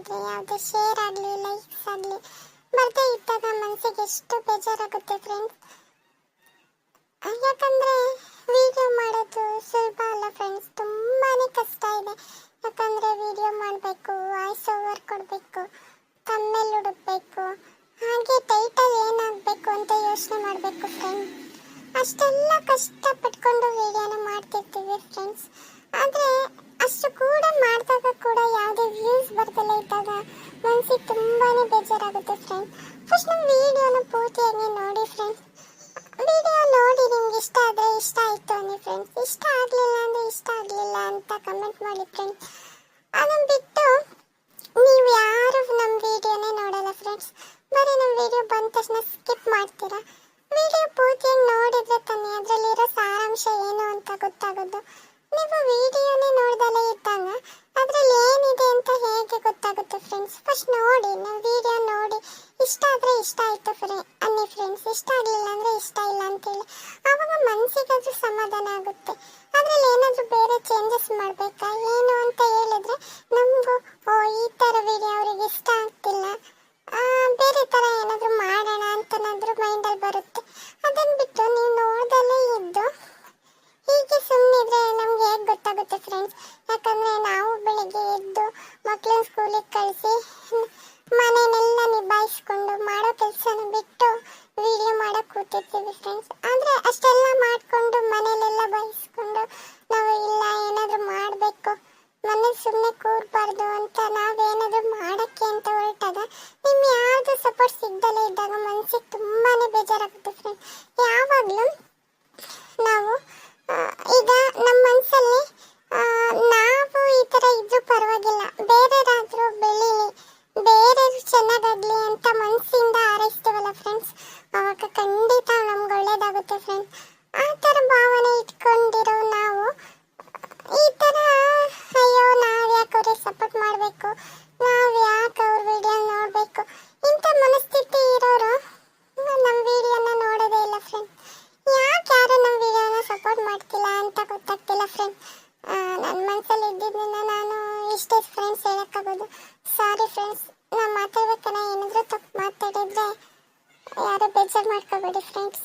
ಆದರೆ ಯಾವುದೇ ಶೇರ್ ಆಗಲಿ ಲೈಕ್ಸ್ ಆಗಲಿ ಬರ್ತಾ ಇದ್ದಾಗ ಮನಸ್ಸಿಗೆ ಎಷ್ಟು ಬೇಜಾರಾಗುತ್ತೆ ಫ್ರೆಂಡ್ಸ್. ಯಾಕಂದರೆ ವಿಡಿಯೋ ಮಾಡೋದು ಸುಲಭ ಅಲ್ಲ ಫ್ರೆಂಡ್ಸ್, ತುಂಬಾ ಕಷ್ಟ ಇದೆ. ಯಾಕಂದರೆ ವಿಡಿಯೋ ಮಾಡಬೇಕು, ವಾಯ್ಸ್ ಓವರ್ ಕೊಡಬೇಕು, ತಮ್ಮೇಲ್ ಹುಡುಕ್ಬೇಕು, ಹಾಗೆ ಟೈಟಲ್ ಏನಾಗಬೇಕು ಅಂತ ಯೋಚನೆ ಮಾಡಬೇಕು ಫ್ರೆಂಡ್ಸ್. ಅಷ್ಟೆಲ್ಲ ಕಷ್ಟಪಟ್ಕೊಂಡು ವಿಡಿಯೋನ ಮಾಡ್ತಿರ್ತೀವಿ ಫ್ರೆಂಡ್ಸ್. ಆದರೆ ಅಷ್ಟು ಕೂಡ ಮಾಡಿದಾಗ ಕೂಡ ಯಾವುದೇ ವ್ಯೂಸ್ ಬರ್ದಲ್ಲ ಇದ್ದಾಗ ಮನಸ್ಸಿಗೆ ತುಂಬಾ ಬೇಜಾರಾಗುತ್ತೆ ಫ್ರೆಂಡ್ಸ್. ಫಸ್ಟ್ ನಮ್ಮ ವಿಡಿಯೋನ ಪೂರ್ತಿಯಾಗಿ ನೋಡಿ ಫ್ರೆಂಡ್ಸ್. ವಿಡಿಯೋ ನೋಡಿ ನಿಮ್ಗೆ ಇಷ್ಟ ಆದರೆ ಇಷ್ಟ ಆಯಿತು ಅನ್ನಿ ಫ್ರೆಂಡ್ಸ್. ಇಷ್ಟ ಆಗಲಿಲ್ಲ ಅಂದರೆ ಇಷ್ಟ ಆಗಲಿಲ್ಲ ಅಂತ ಕಮೆಂಟ್ ಮಾಡಿ ಫ್ರೆಂಡ್ಸ್. ಅದನ್ನು ಬಿಟ್ಟು ನೀವು ಯಾರು ನಮ್ಮ ವಿಡಿಯೋನೇ ನೋಡಲ್ಲ ಫ್ರೆಂಡ್ಸ್. ಬರೀ ನಮ್ಮ ವಿಡಿಯೋ ಬಂದ ತಕ್ಷಣ ಸ್ಕಿಪ್ ಮಾಡ್ತೀರಾ. ವಿಡಿಯೋ ಪೂರ್ತಿಯಾಗಿ ನೋಡಿದ್ರೆ ತಾನೇ ಅದರಲ್ಲಿರೋ ಸಾರಾಂಶ ಏನು ಅಂತ ಗೊತ್ತಾಗೋದು. ನೀವು ವಿಡಿಯೋನೇ ನೋಡ್ದಲೇ ಇದ್ದಾಗ ಅದರಲ್ಲಿ ಏನಿದೆ ಅಂತ ಹೇಗೆ ಗೊತ್ತಾಗುತ್ತೆ ಫ್ರೆಂಡ್ಸ್. ಫಸ್ಟ್ ನೋಡಿ, ನಮ್ಮ ವಿಡಿಯೋ ನೋಡಿ ಇಷ್ಟ ಆದರೆ ಇಷ್ಟ ಆಯಿತು ಅನ್ನಿ ಫ್ರೆಂಡ್ಸ್. ಇಷ್ಟ ಆಗಲಿಲ್ಲ ಅಂದರೆ ಇಷ್ಟ ಇಲ್ಲ ಅಂತೇಳಿ ಆವಾಗ ಮನಸ್ಸಿಗಾದ್ರೂ ಸಮಾಧಾನ ಆಗುತ್ತೆ. ಅದರಲ್ಲಿ ಏನಾದರೂ ಬೇರೆ ಚೇಂಜಸ್ ಮಾಡಬೇಕಾ ಏನು ಅಂತ ಹೇಳಿದ್ರೆ ನಮಗೂ ಈ ಥರ ವಿಡಿಯೋ ಅವ್ರಿಗೆ ಇಷ್ಟ ಆಗ್ತಿಲ್ಲ, ಬೇರೆ ಥರ ಏನಾದರೂ ಮಾಡೋಣ ಅಂತನಾದರೂ ಮೈಂಡಲ್ಲಿ ಬರುತ್ತೆ. ಅದನ್ನು ಬಿಟ್ಟು ನೀವು ನೋಡ್ದಲೇ ಇದ್ದು ಹೀಗೆ ಸುಮ್ಮನಿದ್ರೆ ನಮ್ಗೆ ಹೇಗೆ ಗೊತ್ತಾಗುತ್ತೆ ಫ್ರೆಂಡ್ಸ್. ಯಾಕಂದರೆ ನಾವು ಬೆಳಿಗ್ಗೆ ಎದ್ದು ಮಕ್ಕಳನ್ನ ಸ್ಕೂಲಿಗೆ ಕಳಿಸಿ ಮನೆಯನ್ನೆಲ್ಲ ನಿಭಾಯಿಸ್ಕೊಂಡು ಮಾಡೋ ಕೆಲಸನ ಬಿಟ್ಟು ವಿಡಿಯೋ ಮಾಡೋಕೆ ಕೂತಿರ್ತೀವಿ ಫ್ರೆಂಡ್ಸ್. ಆದರೆ ಅಷ್ಟೆಲ್ಲ ಮಾಡಿಕೊಂಡು ಮನೆಯಲ್ಲೆಲ್ಲ ಬಯಸ್ಕೊಂಡು ನಾವು ಇಲ್ಲ ಏನಾದರೂ ಮಾಡಬೇಕು, ಮನೇಲಿ ಸುಮ್ಮನೆ ಕೂರಬಾರ್ದು ಅಂತ ನಾವೇನಾದರೂ ಮಾಡೋಕ್ಕೆ ಅಂತ ಹೊರಟಾಗ ನಿಮ್ಗೆ ಯಾವುದು ಸಪೋರ್ಟ್ ಸಿಗ್ದಲೇ ಇದ್ದಾಗ ಮನಸ್ಸಿಗೆ ತುಂಬಾ ಬೇಜಾರಾಗುತ್ತೆ ಫ್ರೆಂಡ್ಸ್. ಯಾವಾಗಲೂ ನಾವು ಈಗ ನಮ್ಮ ಮನಸ್ಸಲ್ಲಿ ನಾವು ಈ ಥರ ಇದ್ರೂ ಪರವಾಗಿಲ್ಲ, ಬೇರೆಯವರಾದರೂ ಬೆಳೀಲಿ, ಬೇರೆಯವರು ಚೆನ್ನಾಗಾಗಲಿ ಅಂತ ಮನಸ್ಸಿಂದ ಹಾರೈಸ್ತೀವಲ್ಲ ಫ್ರೆಂಡ್ಸ್, ಆವಾಗ ಖಂಡಿತ ನಮ್ಗೆ ಒಳ್ಳೇದಾಗುತ್ತೆ ಫ್ರೆಂಡ್ಸ್. ಆ ಥರ ಭಾವನೆ ಇಟ್ಕೊಂಡಿರೋ ನಾವು ಈ ಥರ ಅಯ್ಯೋ ನಾವು ಯಾಕೆ ಅವ್ರಿಗೆ ಸಪೋರ್ಟ್ ಮಾಡಬೇಕು, ನಾವು ಯಾಕೆ ಅವ್ರ ವಿಡಿಯೋ ನೋಡಬೇಕು ಇಂಥ ಮನಸ್ಥಿತಿ ಇರೋರು ನಮ್ಮ ವಿಡಿಯೋನ ನೋಡೋದೇ ಇಲ್ಲ ಫ್ರೆಂಡ್ಸ್. ಯಾಕೆ ಯಾರು ನಮ್ಮ ವಿಡಿಯೋನ ಸಪೋರ್ಟ್ ಮಾಡ್ತಿಲ್ಲ ಅಂತ ಗೊತ್ತಾಗ್ತಿಲ್ಲ ಫ್ರೆಂಡ್ಸ್. ನನ್ನ ಮನಸ್ಸಲ್ಲಿ ಇದ್ದಿದ್ದನ್ನ ನಾನು ಇಷ್ಟೇ ಫ್ರೆಂಡ್ಸ್ ಹೇಳೋಕ್ಕಾಗೋದು. ಸಾರಿ ಫ್ರೆಂಡ್ಸ್, ನಾನು ಮಾತಾಡ್ಬೇಕಾದ್ರೆ ಏನಾದರೂ ತಪ್ಪು ಮಾತಾಡಿದ್ರೆ ಯಾರು ಬೇಜಾರು ಮಾಡ್ಕೋಬೇಡಿ ಫ್ರೆಂಡ್ಸ್.